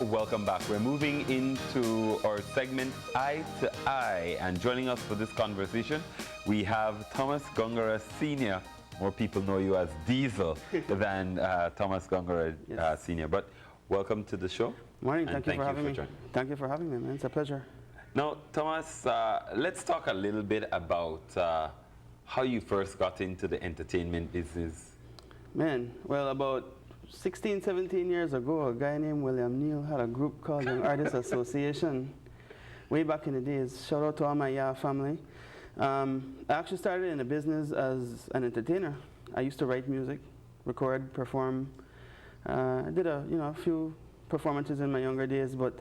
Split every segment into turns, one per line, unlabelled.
welcome back. We're moving into our segment Eye to Eye, and joining us for this conversation we have Tomas Gongora Sr. More people know you as Diesel than Tomas Gongora Sr. But welcome to the show.
Morning, thank you for having me. Thank you for having me, man. It's a pleasure.
Now, Tomas, let's talk a little bit about how you first got into the entertainment business.
Man, well, about 16, 17 years ago, a guy named William Neal had a group called Young Artists Association. Way back in the days. Shout out to all my family. I actually started in the business as an entertainer. I used to write music, record, perform. I did a few performances in my younger days, but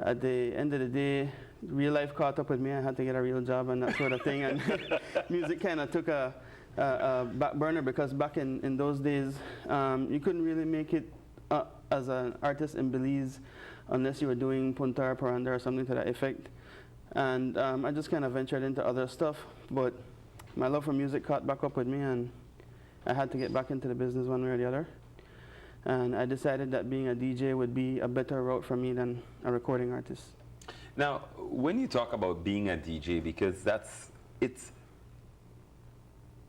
at the end of the day, real life caught up with me. I had to get a real job and that sort of thing. And music kind of took a back burner, because back in those days, you couldn't really make it as an artist in Belize unless you were doing punta or paranda or something to that effect. And I just kind of ventured into other stuff, but my love for music caught back up with me, and I had to get back into the business one way or the other. And I decided that being a DJ would be a better route for me than a recording artist.
Now, when you talk about being a DJ, because it's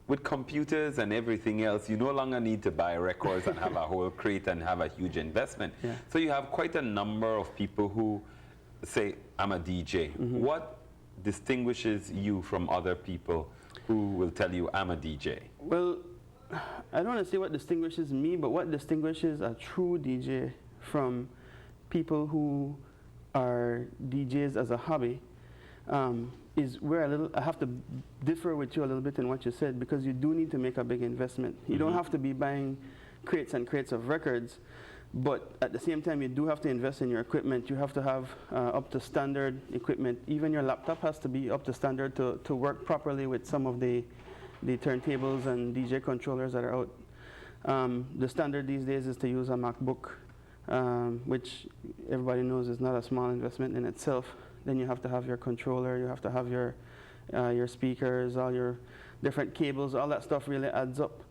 with computers and everything else, you no longer need to buy records and have a whole crate and have a huge investment.
Yeah.
So you have quite a number of people who say, I'm a DJ. Mm-hmm. What distinguishes you from other people who will tell you, I'm a DJ?
Well, I don't want to say what distinguishes me, but what distinguishes a true DJ from people who are DJs as a hobby is where I have to differ with you a little bit in what you said, because you do need to make a big investment. You don't have to be buying crates and crates of records, but at the same time you do have to invest in your equipment. You have to have up to standard equipment. Even your laptop has to be up to standard to work properly with some of the turntables and DJ controllers that are out. The standard these days is to use a MacBook, which everybody knows is not a small investment in itself. Then you have to have your controller, you have to have your speakers, all your different cables, all that stuff really adds up.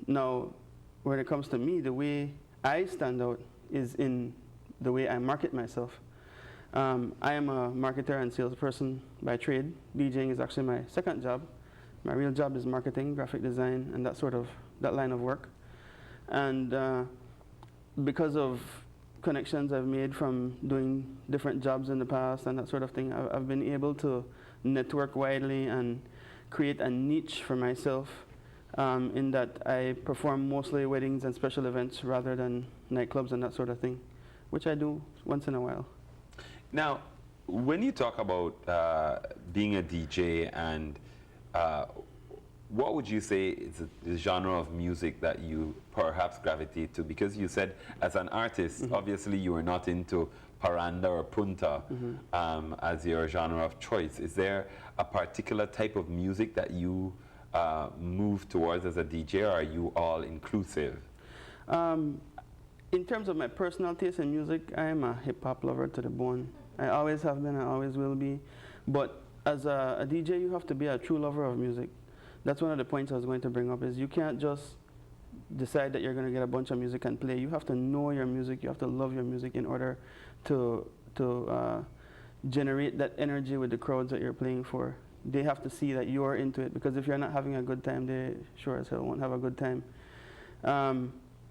Now, when it comes to me, the way I stand out is in the way I market myself. I am a marketer and salesperson by trade. DJing is actually my second job. My real job is marketing, graphic design, and that line of work. And because of connections I've made from doing different jobs in the past and that sort of thing, I've been able to network widely and create a niche for myself, in that I perform mostly weddings and special events rather than nightclubs and that sort of thing, which I do once in a while.
Now, when you talk about being a DJ, and what would you say is the genre of music that you perhaps gravitate to? Because you said, as an artist, obviously you are not into paranda or punta as your genre of choice. Is there a particular type of music that you move towards as a DJ, or are you all inclusive?
In terms of my personal taste in music, I am a hip-hop lover to the bone. I always have been, I always will be. But as a DJ, you have to be a true lover of music. That's one of the points I was going to bring up, is you can't just decide that you're going to get a bunch of music and play. You have to know your music, you have to love your music in order to generate that energy with the crowds that you're playing for. They have to see that you're into it, because if you're not having a good time, they sure as hell won't have a good time.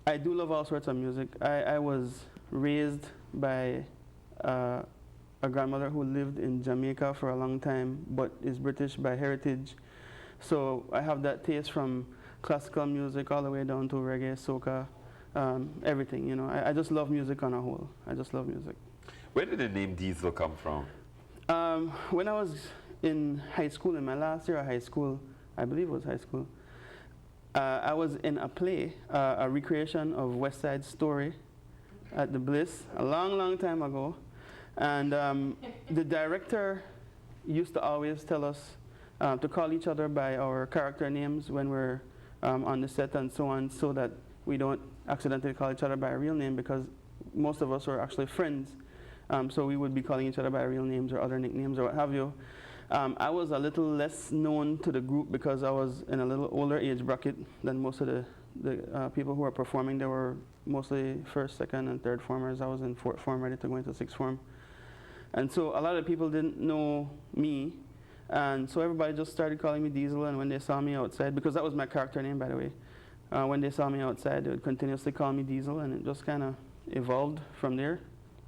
I do love all sorts of music. I was raised by a grandmother who lived in Jamaica for a long time, but is British by heritage. So I have that taste from classical music all the way down to reggae, soca, everything, you know. I just love music on a whole. I just love music.
Where did the name Diesel come from?
When I was in high school, in my last year of high school, I believe it was high school, I was in a play, a recreation of West Side Story at the Bliss a long, long time ago. And the director used to always tell us to call each other by our character names when we're on the set and so on, so that we don't accidentally call each other by a real name, because most of us were actually friends. So we would be calling each other by real names or other nicknames or what have you. I was a little less known to the group because I was in a little older age bracket than most of the people who were performing. They were mostly first, second, and third formers. I was in fourth form, ready to go into sixth form. And so a lot of people didn't know me, and so everybody just started calling me Diesel. And when they saw me outside, because that was my character name, by the way, when they saw me outside, they would continuously call me Diesel, and it just kind of evolved from there.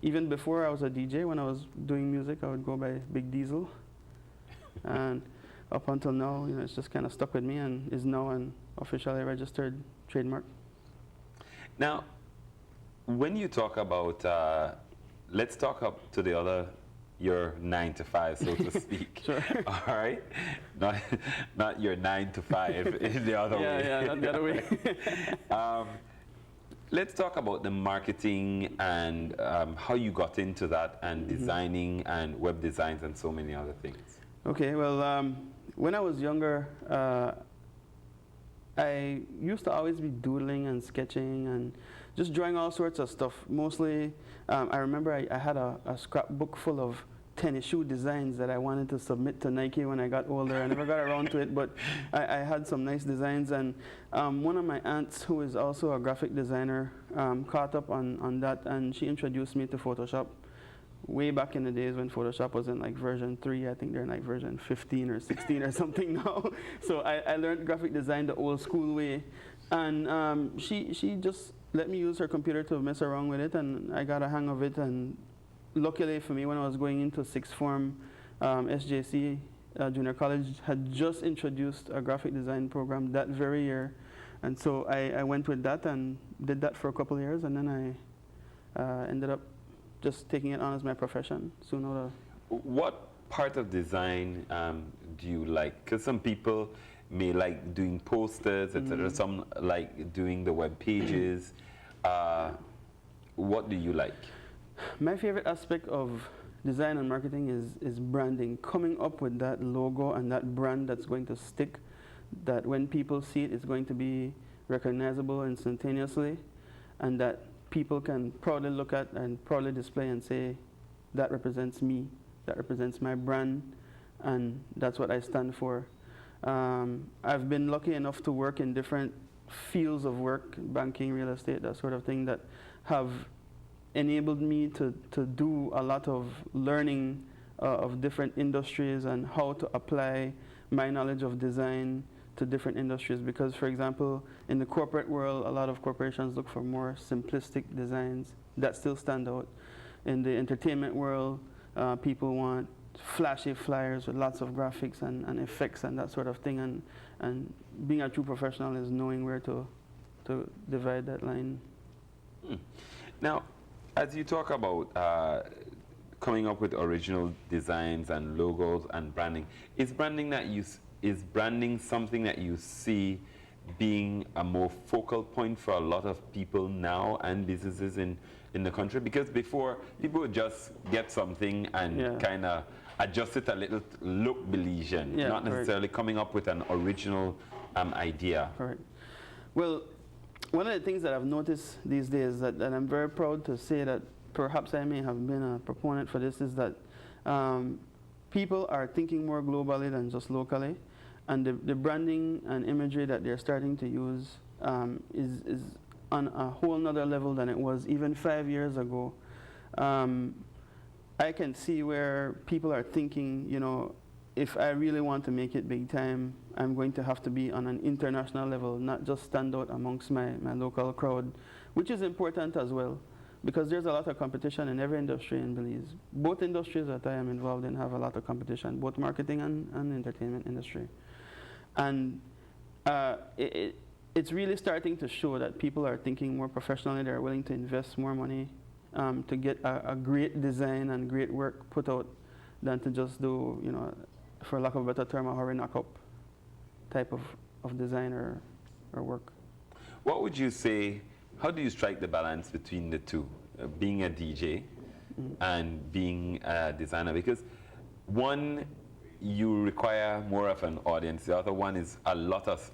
Even before I was a DJ, when I was doing music, I would go by Big Diesel. And up until now, it's just kind of stuck with me and is now an officially registered trademark.
Now, when you talk about, let's talk up to the other, your 9 to 5, so to speak.
Sure.
All right? Not your 9 to 5 in the other way.
Yeah, not the other way.
Let's talk about the marketing and how you got into that, and designing and web designs and so many other things.
Okay, well, when I was younger, I used to always be doodling and sketching and just drawing all sorts of stuff. Mostly, I remember I had a scrapbook full of tennis shoe designs that I wanted to submit to Nike when I got older. I never got around to it, but I had some nice designs. And one of my aunts, who is also a graphic designer, caught up on that, and she introduced me to Photoshop. Way back in the days when Photoshop was in like version 3, I think they're in like version 15 or 16 or something now. So I learned graphic design the old school way. And she just let me use her computer to mess around with it, and I got a hang of it. And luckily for me, when I was going into sixth form, SJC, Junior College, had just introduced a graphic design program that very year. And so I went with that and did that for a couple of years, and then I ended up just taking it on as my profession soon after.
What part of design do you like? Because some people may like doing posters, etc. Some like doing the web pages. What do you like?
My favorite aspect of design and marketing is branding. Coming up with that logo and that brand that's going to stick, that when people see it, it's going to be recognizable instantaneously, and that people can proudly look at and proudly display and say, that represents me, that represents my brand, and that's what I stand for. I've been lucky enough to work in different fields of work, banking, real estate, that sort of thing, that have enabled me to do a lot of learning of different industries and how to apply my knowledge of design to different industries. Because, for example, in the corporate world, a lot of corporations look for more simplistic designs that still stand out. In the entertainment world, people want flashy flyers with lots of graphics and effects and that sort of thing. And being a true professional is knowing where to divide that line.
Now, as you talk about coming up with original designs and logos and branding, is branding something that you see being a more focal point for a lot of people now and businesses in the country? Because before, people would just get something and kind of adjust it a little to look Belizean, not necessarily coming up with an original idea.
Correct. Well, one of the things that I've noticed these days that I'm very proud to say that perhaps I may have been a proponent for this is that people are thinking more globally than just locally. And the branding and imagery that they're starting to use is on a whole nother level than it was even 5 years ago. I can see where people are thinking, if I really want to make it big time, I'm going to have to be on an international level, not just stand out amongst my local crowd, which is important as well, because there's a lot of competition in every industry in Belize. Both industries that I am involved in have a lot of competition, both marketing and entertainment industry. And it's really starting to show that people are thinking more professionally. They're willing to invest more money to get a great design and great work put out than to just do, for lack of a better term, a hurry knock up type of design or work.
What would you say, how do you strike the balance between the two, being a DJ and being a designer? Because one, you require more of an audience. The other one is a lot of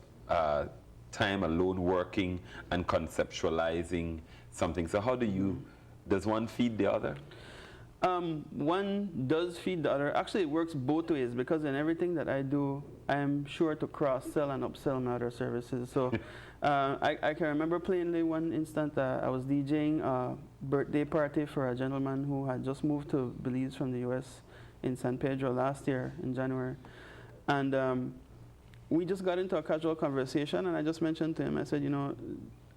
time alone working and conceptualizing something. So how does one feed the other?
One does feed the other. Actually, it works both ways because in everything that I do, I am sure to cross-sell and upsell my other services. So I can remember plainly one instant I was DJing a birthday party for a gentleman who had just moved to Belize from the US in San Pedro last year in January. And we just got into a casual conversation, and I just mentioned to him, I said, you know,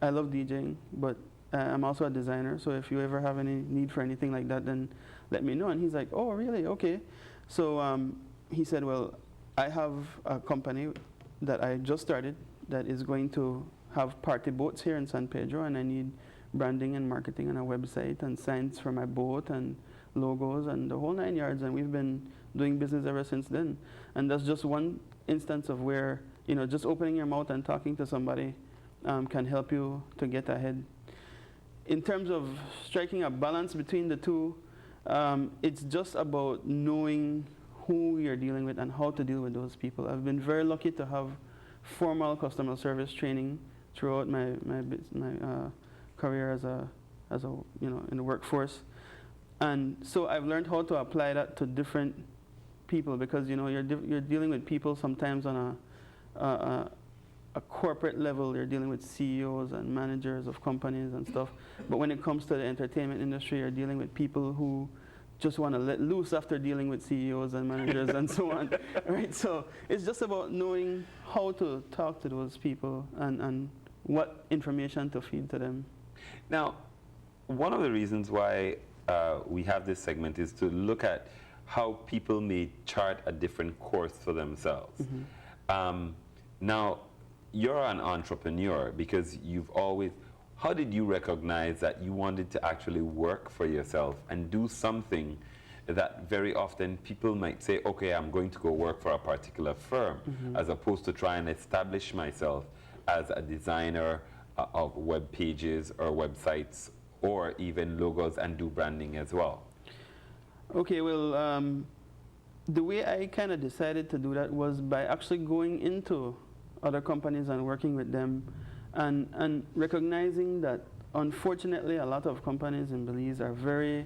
I love DJing, but I'm also a designer, so if you ever have any need for anything like that, then let me know. And he's like, oh, really? Okay. So he said, well, I have a company that I just started that is going to have party boats here in San Pedro, and I need branding and marketing and a website and signs for my boat and logos and the whole 9 yards. And we've been doing business ever since then. And that's just one instance of where, you know, just opening your mouth and talking to somebody can help you to get ahead. In terms of striking a balance between the two, it's just about knowing who you're dealing with and how to deal with those people. I've been very lucky to have formal customer service training throughout my career as a you know, in the workforce, and so I've learned how to apply that to different people because, you know, you're dealing with people sometimes on a corporate level. You're dealing with CEOs and managers of companies and stuff. But when it comes to the entertainment industry, you're dealing with people who just want to let loose after dealing with CEOs and managers and so on. Right? So it's just about knowing how to talk to those people and what information to feed to them.
Now, one of the reasons why we have this segment is to look at how people may chart a different course for themselves. Mm-hmm. Now, you're an entrepreneur because you've always, how did you recognize that you wanted to actually work for yourself and do something that very often people might say, okay, I'm going to go work for a particular firm, mm-hmm. as opposed to try and establish myself as a designer of web pages or websites or even logos and do branding as well?
Okay, well, the way I kind of decided to do that was by actually going into other companies and working with them and recognizing that unfortunately a lot of companies in Belize are very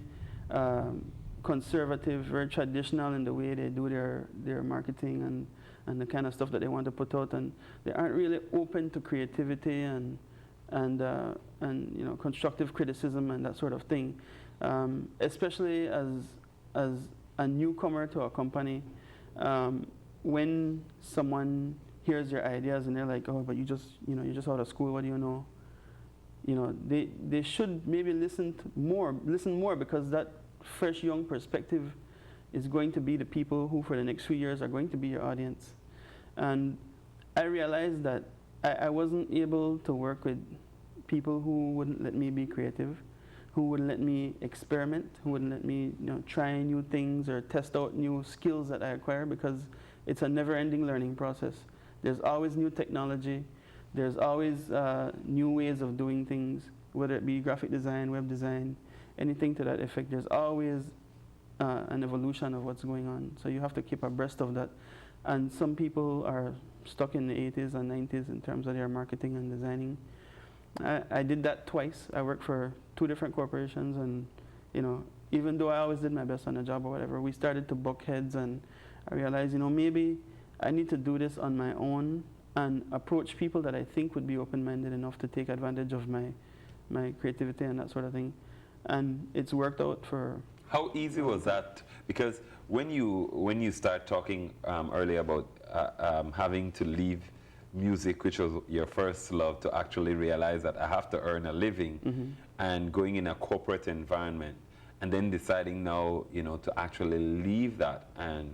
conservative, very traditional in the way they do their marketing and the kind of stuff that they want to put out, and they aren't really open to creativity and you know, constructive criticism and that sort of thing, especially as a newcomer to a company. When someone hears your ideas and they're like, oh, but you're just out of school, what do you know? You know, they should maybe listen more because that fresh young perspective is going to be the people who for the next few years are going to be your audience. And I realized that I wasn't able to work with people who wouldn't let me be creative, who wouldn't let me experiment, who wouldn't let me, you know, try new things or test out new skills that I acquire, because it's a never-ending learning process. There's always new technology. There's always new ways of doing things, whether it be graphic design, web design, anything to that effect. There's always an evolution of what's going on. So you have to keep abreast of that. And some people are stuck in the 80s and 90s in terms of their marketing and designing. I did that twice. I worked for 2 different corporations, and, you know, even though I always did my best on the job or whatever, we started to buck heads, and I realized, you know, maybe I need to do this on my own and approach people that I think would be open-minded enough to take advantage of my creativity and that sort of thing. And it's worked out for...
How easy was that? Because when you start talking earlier about having to leave music, which was your first love, to actually realize that I have to earn a living, mm-hmm. and going in a corporate environment, and then deciding now, you know, to actually leave that and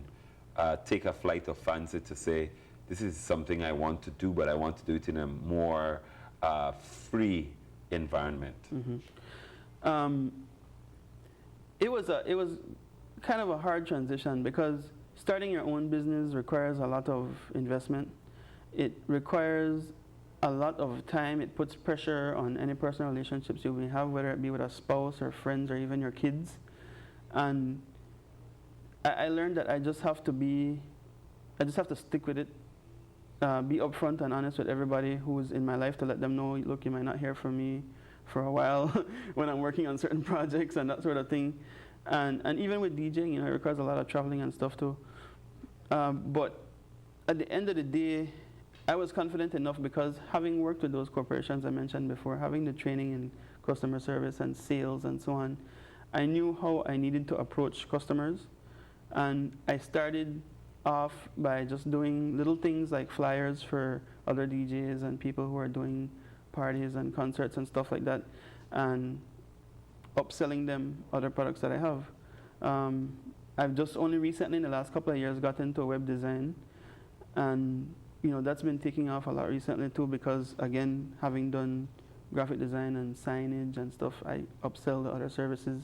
take a flight of fancy to say, this is something I want to do, but I want to do it in a more free environment.
Mm-hmm. It was kind of a hard transition because starting your own business requires a lot of investment. It requires a lot of time. It puts pressure on any personal relationships you may have, whether it be with a spouse or friends or even your kids. And I learned that I just have to stick with it, be upfront and honest with everybody who's in my life to let them know, look, you might not hear from me for a while when I'm working on certain projects and that sort of thing. And even with DJing, it requires a lot of traveling and stuff too. But at the end of the day, I was confident enough because having worked with those corporations I mentioned before, having the training in customer service and sales and so on, I knew how I needed to approach customers. And I started off by just doing little things like flyers for other DJs and people who are doing parties and concerts and stuff like that, and upselling them other products that I have. I've just only recently, in the last couple of years, got into web design, and that's been taking off a lot recently too, because again, having done graphic design and signage and stuff, I upsell the other services.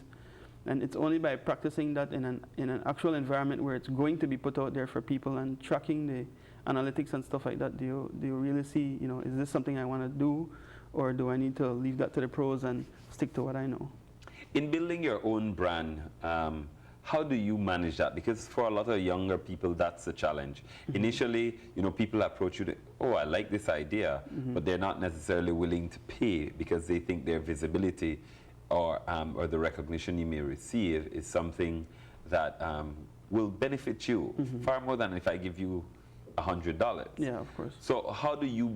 And it's only by practicing that in an actual environment where it's going to be put out there for people and tracking the analytics and stuff like that, do you really see, is this something I want to do, or do I need to leave that to the pros and stick to what I know?
In building your own brand, how do you manage that? Because for a lot of younger people, that's a challenge. Initially, people approach you, oh, I like this idea, but they're not necessarily willing to pay because they think their visibility or the recognition you may receive is something that will benefit you far more than if I give you $100.
Yeah, of course.
So how did you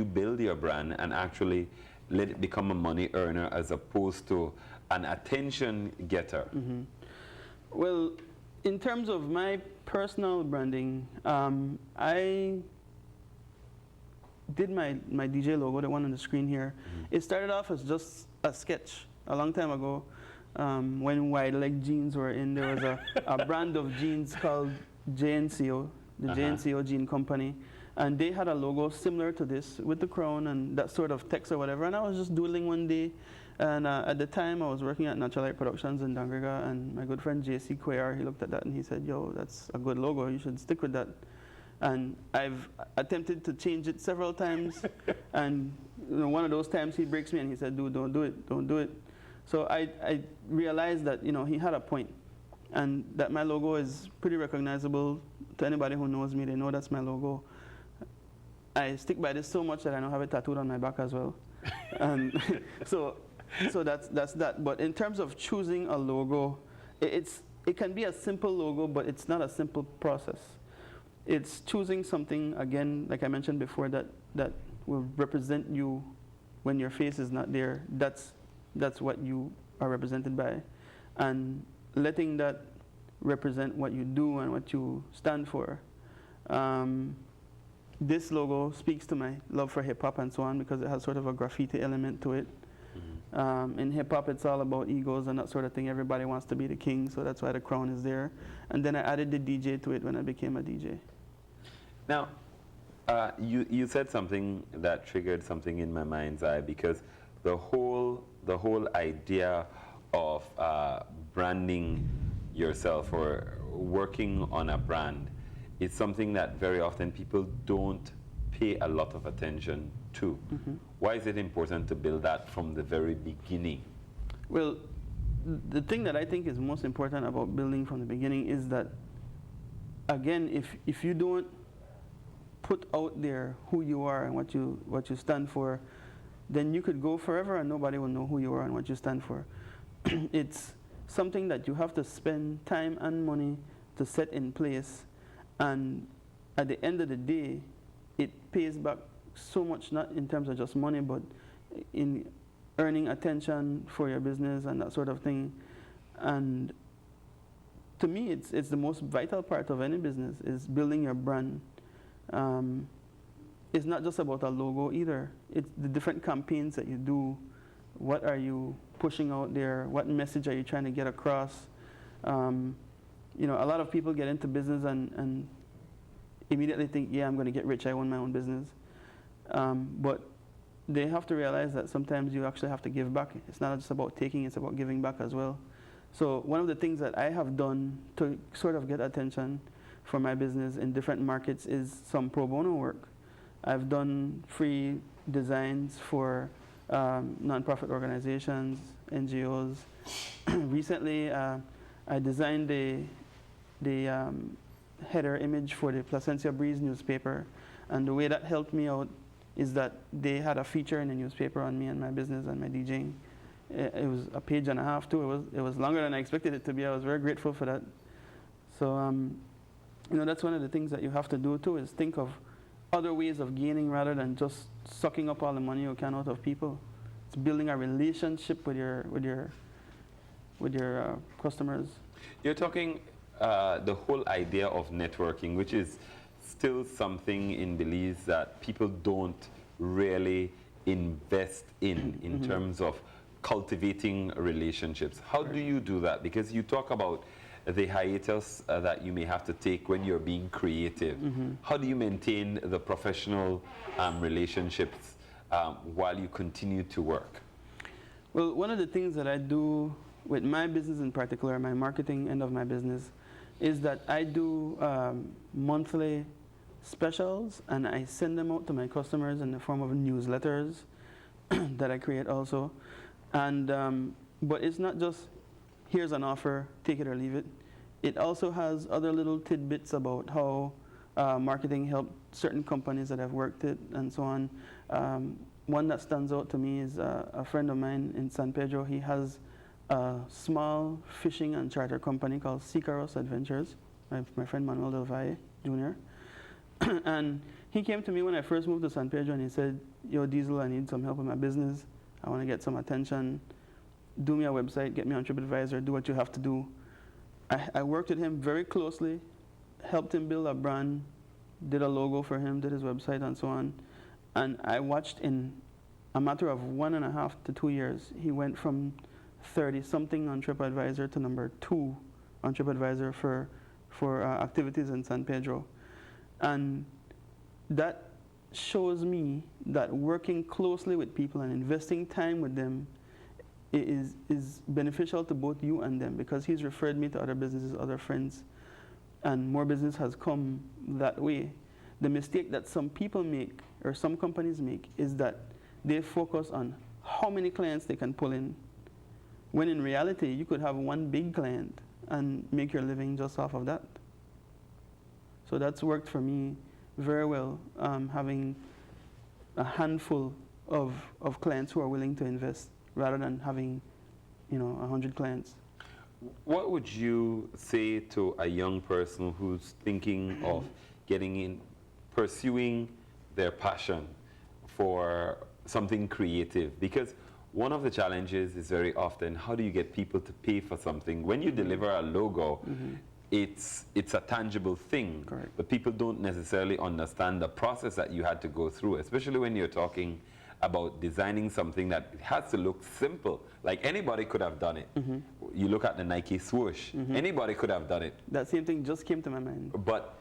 build your brand and actually let it become a money earner as opposed to an attention getter?
Well, in terms of my personal branding, I did my DJ logo, the one on the screen here. It started off as just a sketch a long time ago. When wide leg jeans were in, there was a brand of jeans called JNCO, the JNCO Jean Company. And they had a logo similar to this with the crown and that sort of text or whatever. And I was just doodling one day. And at the time, I was working at OYE Productions in Dangriga. And my good friend JC Cuellar, he looked at that and he said, yo, that's a good logo. You should stick with that. And I've attempted to change it several times. And one of those times he breaks me and he said, dude, don't do it, don't do it. So I realized that he had a point. And that my logo is pretty recognizable to anybody who knows me. They know that's my logo. I stick by this so much that I now have it tattooed on my back as well. And so that's that. But in terms of choosing a logo, it can be a simple logo, but it's not a simple process. It's choosing something, again, like I mentioned before, that will represent you when your face is not there. That's what you are represented by. And letting that represent what you do and what you stand for. This logo speaks to my love for hip-hop and so on, because it has sort of a graffiti element to it. In hip-hop, it's all about egos and that sort of thing. Everybody wants to be the king, so that's why the crown is there. And then I added the DJ to it when I became a DJ.
Now, you said something that triggered something in my mind's eye, because the whole idea of branding yourself or working on a brand is something that very often people don't pay a lot of attention to. Why is it important to build that from the very beginning?
Well, the thing that I think is most important about building from the beginning is that, again, if you don't put out there who you are and what you stand for, then you could go forever and nobody will know who you are and what you stand for. It's something that you have to spend time and money to set in place, and at the end of the day, it pays back so much, not in terms of just money, but in earning attention for your business and that sort of thing. And to me, it's the most vital part of any business, is building your brand. It's not just about a logo either. It's the different campaigns that you do. What are you pushing out there? What message are you trying to get across? A lot of people get into business and immediately think, yeah, I'm going to get rich, I own my own business. But they have to realize that sometimes you actually have to give back. It's not just about taking, it's about giving back as well. So one of the things that I have done to sort of get attention for my business in different markets is some pro bono work. I've done free designs for nonprofit organizations, NGOs. Recently, I designed the header image for the Placencia Breeze newspaper, and the way that helped me out is that they had a feature in the newspaper on me and my business and my DJing, It was a page and a half too. It was longer than I expected it to be. I was very grateful for that. So you know, that's one of the things that you have to do too, is think of other ways of gaining rather than just sucking up all the money you can out of people. It's building a relationship with your customers.
You're talking the whole idea of networking, which is still something in Belize that people don't really invest in terms of cultivating relationships. How do you do that? Because you talk about the hiatus that you may have to take when you're being creative. How do you maintain the professional relationships while you continue to work?
Well, one of the things that I do with my business in particular, my marketing end of my business, is that I do monthly specials, and I send them out to my customers in the form of newsletters that I create also. And but it's not just here's an offer, take it or leave it. It also has other little tidbits about how marketing helped certain companies that I've worked at and so on. One that stands out to me is a friend of mine in San Pedro. He has a small fishing and charter company called Sicaros Adventures, my friend Manuel Del Valle Jr. And he came to me when I first moved to San Pedro, and he said, yo, Diesel, I need some help with my business. I want to get some attention. Do me a website, get me on TripAdvisor, do what you have to do. I worked with him very closely, helped him build a brand, did a logo for him, did his website and so on. And I watched in a matter of 1.5 to 2 years, he went from 30-something on TripAdvisor to number 2 on TripAdvisor for activities in San Pedro. And that shows me that working closely with people and investing time with them is beneficial to both you and them, because he's referred me to other businesses, other friends, and more business has come that way. The mistake that some people make, or some companies make, is that they focus on how many clients they can pull in, when in reality you could have one big client and make your living just off of that. So that's worked for me very well, having a handful of clients who are willing to invest rather than having, 100 clients.
What would you say to a young person who's thinking of pursuing their passion for something creative? Because one of the challenges is very often, how do you get people to pay for something? When you deliver a logo, it's a tangible thing.
Correct.
But people don't necessarily understand the process that you had to go through, especially when you're talking about designing something that has to look simple. Like anybody could have done it. You look at the Nike swoosh, anybody could have done it.
That same thing just came to my mind.
But,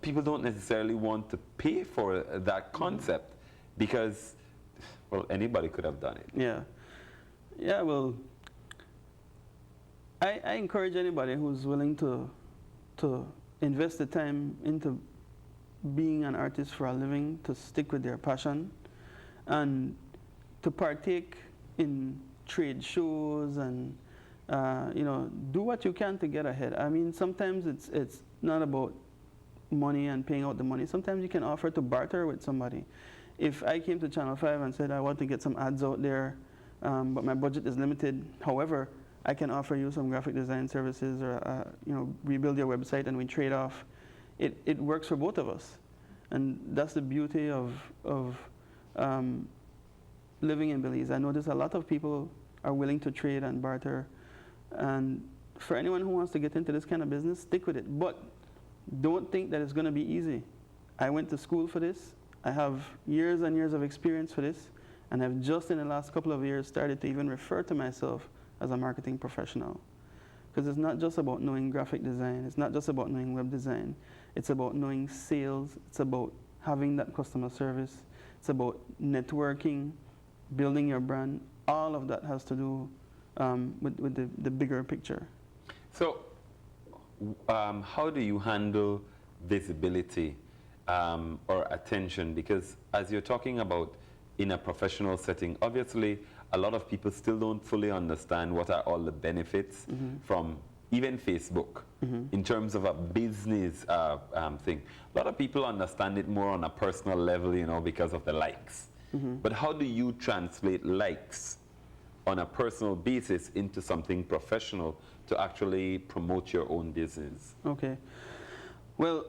people don't necessarily want to pay for that concept because, well, anybody could have done it.
Yeah. Yeah, well, I encourage anybody who's willing to invest the time into being an artist for a living to stick with their passion and to partake in trade shows and do what you can to get ahead. I mean, sometimes it's not about money and paying out the money. Sometimes you can offer to barter with somebody. If I came to Channel 5 and said I want to get some ads out there, but my budget is limited, however, I can offer you some graphic design services or rebuild your website and we trade off. It works for both of us, and that's the beauty of living in Belize. I notice a lot of people are willing to trade and barter, and for anyone who wants to get into this kind of business, stick with it. But don't think that it's going to be easy. I went to school for this. I have years and years of experience for this, and I've just in the last couple of years started to even refer to myself as a marketing professional. Because it's not just about knowing graphic design, it's not just about knowing web design, it's about knowing sales, it's about having that customer service, it's about networking, building your brand. All of that has to do with the bigger picture.
So, how do you handle visibility or attention? Because as you're talking about in a professional setting, obviously a lot of people still don't fully understand what are all the benefits from even Facebook in terms of a business thing. A lot of people understand it more on a personal level, because of the likes. But how do you translate likes on a personal basis into something professional to actually promote your own business?
Okay. Well,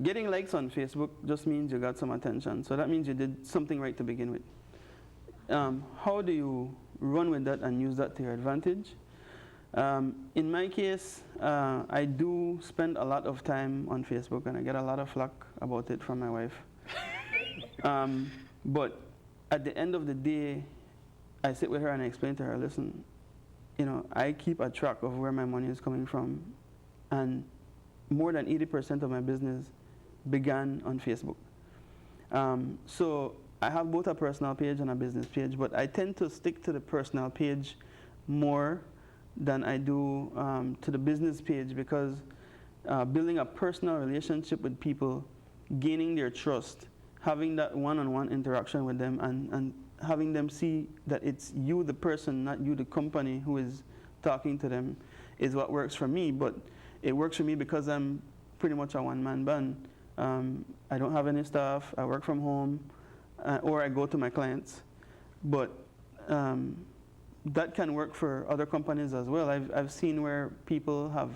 getting likes on Facebook just means you got some attention. So that means you did something right to begin with. How do you run with that and use that to your advantage? In my case, I do spend a lot of time on Facebook, and I get a lot of flack about it from my wife. But at the end of the day, I sit with her and I explain to her, listen, you know, I keep a track of where my money is coming from, and more than 80% of my business began on Facebook. So I have both a personal page and a business page, but I tend to stick to the personal page more than I do to the business page, because building a personal relationship with people, gaining their trust, having that one-on-one interaction with them, and having them see that it's you, the person, not you, the company, who is talking to them, is what works for me. But it works for me because I'm pretty much a one-man band. I don't have any staff. I work from home, or I go to my clients. But that can work for other companies as well. I've seen where people have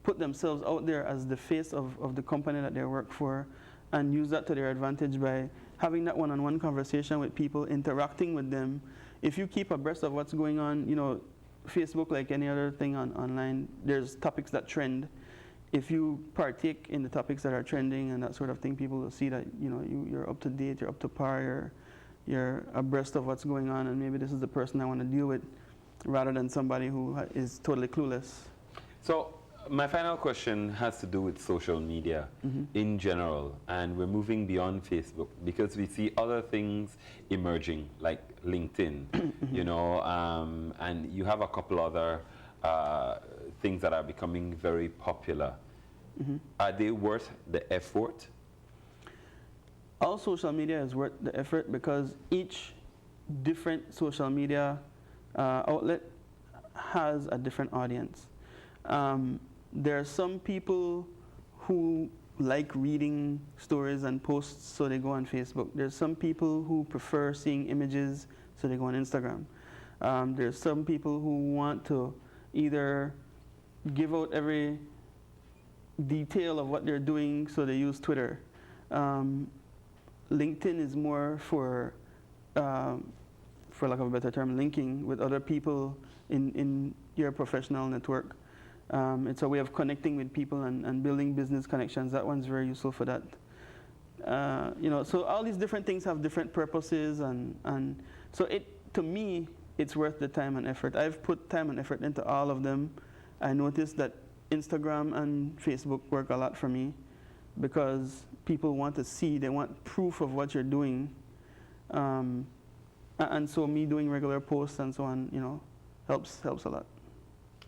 put themselves out there as the face of the company that they work for, and use that to their advantage by having that one-on-one conversation with people, interacting with them. If you keep abreast of what's going on, you know, Facebook, like any other thing online, there's topics that trend. If you partake in the topics that are trending and that sort of thing, people will see that, you know, you're up to date, you're up to par, you're abreast of what's going on, and maybe this is the person I want to deal with, rather than somebody who is totally clueless.
So my final question has to do with social media in general, and we're moving beyond Facebook because we see other things emerging, like LinkedIn, you know, and you have a couple other things that are becoming very popular. Are they worth the effort?
All social media is worth the effort because each different social media outlet has a different audience. There are some people who like reading stories and posts, so they go on Facebook. There's some people who prefer seeing images, so they go on Instagram. There's some people who want to either give out every detail of what they're doing, so they use Twitter. LinkedIn is more for lack of a better term, linking with other people in your professional network. It's a way of connecting with people and building business connections. That one's very useful for that. You know, so all these different things have different purposes, and so to me, it's worth the time and effort. I've put time and effort into all of them. I noticed that Instagram and Facebook work a lot for me because people want to see, they want proof of what you're doing. And so me doing regular posts and so on, you know, helps a lot.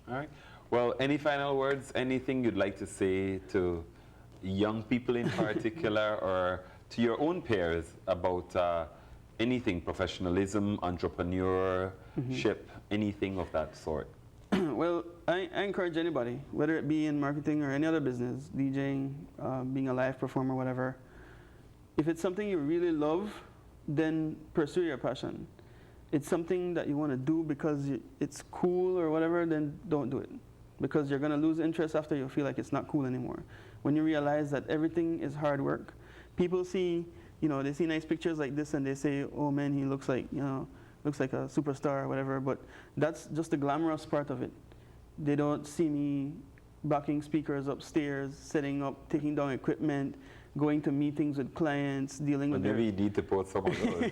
All right. Well, any final words, anything you'd like to say to young people in particular or to your own peers about anything, professionalism, entrepreneurship, anything of that sort?
Well, I encourage anybody, whether it be in marketing or any other business, DJing, being a live performer, whatever. If it's something you really love, then pursue your passion. It's something that you want to do because it's cool or whatever, then don't do it. Because you're going to lose interest after you feel like it's not cool anymore. When you realize that everything is hard work, people see, you know, they see nice pictures like this and they say, oh man, he looks like, you know, looks like a superstar or whatever, but that's just the glamorous part of it. They don't see me backing speakers upstairs, setting up, taking down equipment, going to meetings with clients, dealing with
maybe you need to put some of those.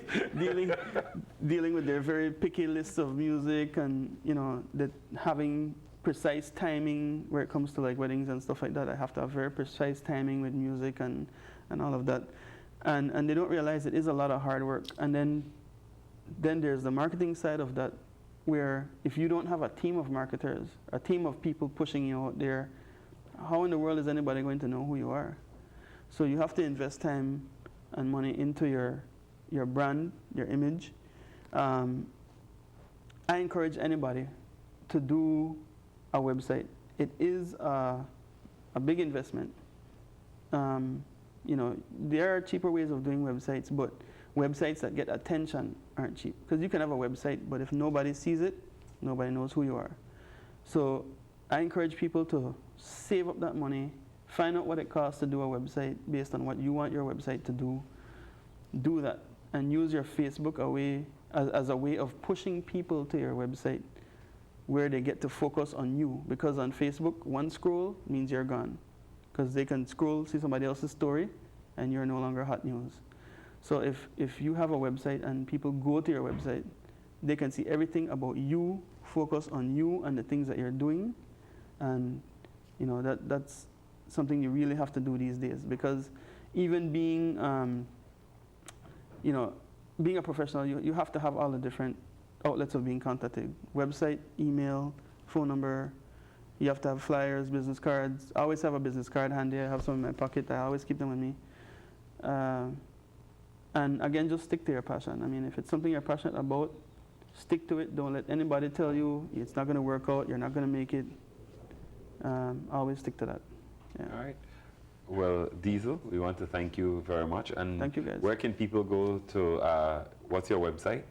dealing with their very picky lists of music, and you know, that having precise timing where it comes to like weddings and stuff like that. I have to have very precise timing with music and all of that. And they don't realize it is a lot of hard work. And then there's the marketing side of that, where if you don't have a team of marketers, a team of people pushing you out there, how in the world is anybody going to know who you are? So you have to invest time and money into your brand, your image. I encourage anybody to do a website. It is a big investment. You know, there are cheaper ways of doing websites, but websites that get attention aren't cheap. Because you can have a website, but if nobody sees it, nobody knows who you are. So I encourage people to save up that money, find out what it costs to do a website based on what you want your website to do that, and use your Facebook as a way of pushing people to your website where they get to focus on you. Because on Facebook, one scroll means you're gone. Because they can scroll, see somebody else's story, and you're no longer hot news. So if you have a website and people go to your website, they can see everything about you, focus on you and the things that you're doing. And you know, that's something you really have to do these days, because even being, you know, being a professional, you have to have all the different outlets of being contacted. Website, email, phone number. You have to have flyers, business cards. I always have a business card handy. I have some in my pocket. I always keep them with me. And again, just stick to your passion. I mean, if it's something you're passionate about, stick to it. Don't let anybody tell you it's not going to work out, you're not going to make it. Always stick to that. Yeah.
All right. Well, Diesel, we want to thank you very much. And
thank you, guys.
Where can people go to, what's your website?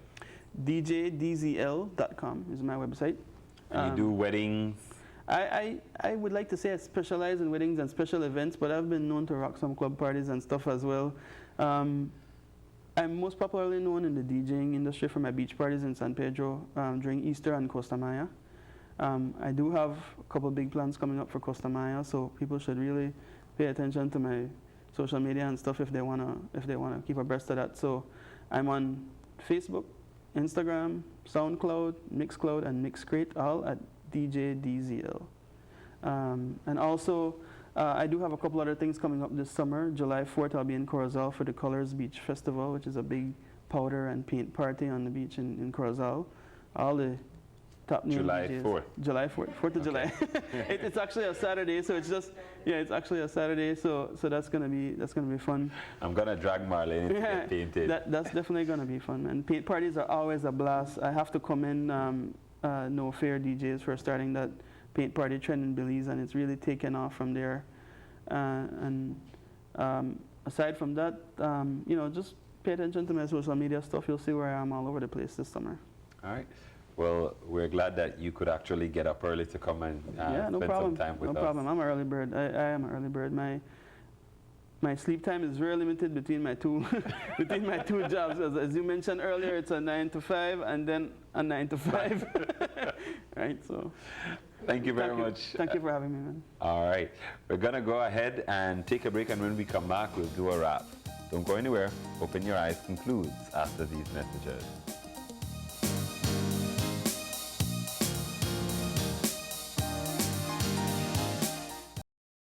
djdzl.com is my website.
And you do weddings?
I would like to say I specialize in weddings and special events, but I've been known to rock some club parties and stuff as well. I'm most popularly known in the DJing industry for my beach parties in San Pedro during Easter and Costa Maya. I do have a couple big plans coming up for Costa Maya, so people should really pay attention to my social media and stuff if they wanna keep abreast of that. So I'm on Facebook, Instagram, SoundCloud, Mixcloud, and Mixcrate, all at DJDZL. And also, I do have a couple other things coming up this summer. July 4th, I'll be in Corozal for the Colors Beach Festival, which is a big powder and paint party on the beach in Corozal. All the top new
July
DJs.
4th.
July 4th, 4th of July. It's actually a Saturday, so it's just, yeah, it's actually a Saturday, so that's gonna be fun.
I'm gonna drag Marlene to get painted.
That's definitely gonna be fun, and paint parties are always a blast. I have to commend No Fair DJs for starting that paint party trend in Belize, and it's really taken off from there. Aside from that, you know, just pay attention to my social media stuff. You'll see where I am all over the place this summer.
All right. Well, we're glad that you could actually get up early to come and spend some time with us.
No problem. I'm an early bird. I am an early bird. My sleep time is very limited between my two between my two jobs. As you mentioned earlier, it's a 9 to 5 and then a 9 to 5. Right. So.
Thank you very much.
Thank you for having me, man.
All right. We're going to go ahead and take a break, and when we come back, we'll do a wrap. Don't go anywhere. Open Your Eyes concludes after these messages.